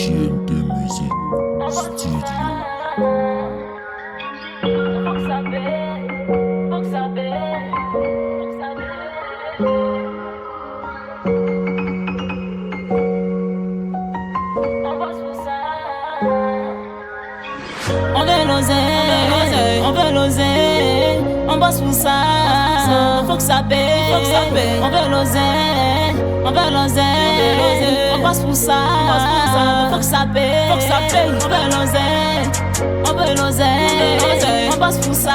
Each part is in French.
GNT Music Studio. On veut l'oseille, on veut l'oseille, on bosse pour ça. Faut que ça paye, on veut l'oseille, on veut l'oseille, on bosse pour ça. Faut que ça paye, on veut l'oseille, on veut l'oseille, on bosse pour ça.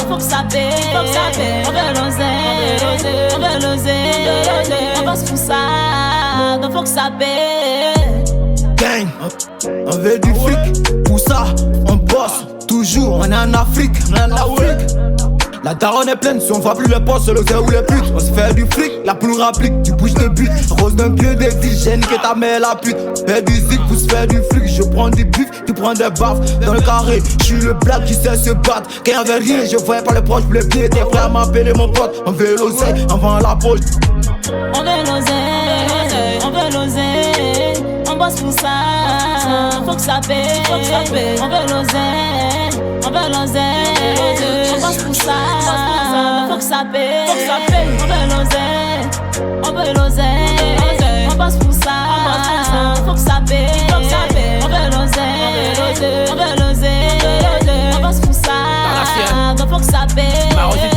Faut que ça paye, on veut l'oseille, on veut l'oseille, on bosse pour ça. Donc faut que ça paye. Gang, on veut du fric, pour ça on bosse toujours, on est en Afrique, La daronne est pleine, si on voit plus les postes, le gars ou les putes. On se fait du fric, la poule rapplique, tu bouges de but. Rose d'un pied d'exigène que ta mère la pute. Fais du zik, vous se fait du fric, je prends du bif, tu prends des baffes. Dans le carré, je suis le black qui sait se battre. Quand y'avait rien, je voyais pas les proches, les pieds. Tes frères m'appeler mon pote, on veut l'oseille, on vend la poche. On veut l'oseille, on veut l'oseille, on bosse pour ça. Faut que ça paye, on veut l'oseille, on veut l'oseille, on bosse pour ça. Faut que ça paye, on veut l'oseille, on veut l'oseille, on bosse pour ça. Faut que ça paye, on veut l'oseille, on veut l'oseille, on bosse pour ça. Donc faut que ça paye.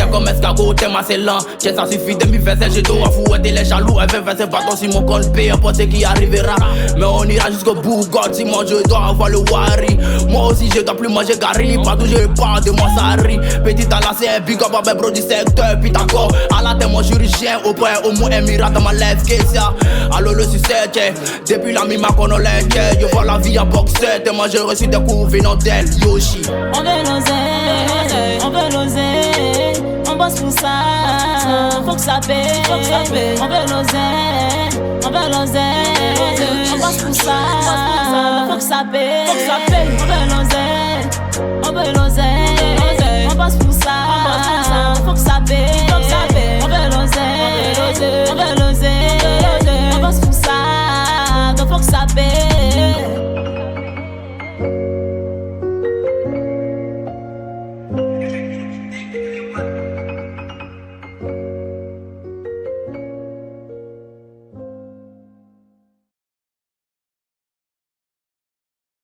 Comme escargot, t'es assez lent. Tiens, ça suffit de m'y faire, j'ai dos à fouetter les jaloux. Elle veut faire ses bâtons si mon compte paye, pour ce qui arrivera. Mais on ira jusqu'au bout, God, si moi je dois avoir le wari. Moi aussi je dois plus manger gari, partout je parle de moi ça rit. Petit à la c'est big up avec bro du secteur, Pythagore. À la tête, moi chirurgien, au point, au moins un miracle dans ma lèvre, qu'est-ce ça? Alors le succès, depuis la mi-ma qu'on a l'air, je vois la vie en boxeur. Et moi j'ai reçu des coups venant d'elle, Yoshi. On veut l'oseille, on veut l'oseille, on bosse pour ça. Faut que ça paye, on veut l'oseille, on veut l'oseille, on bosse pour ça. Faut que ça paye, on veut l'oseille,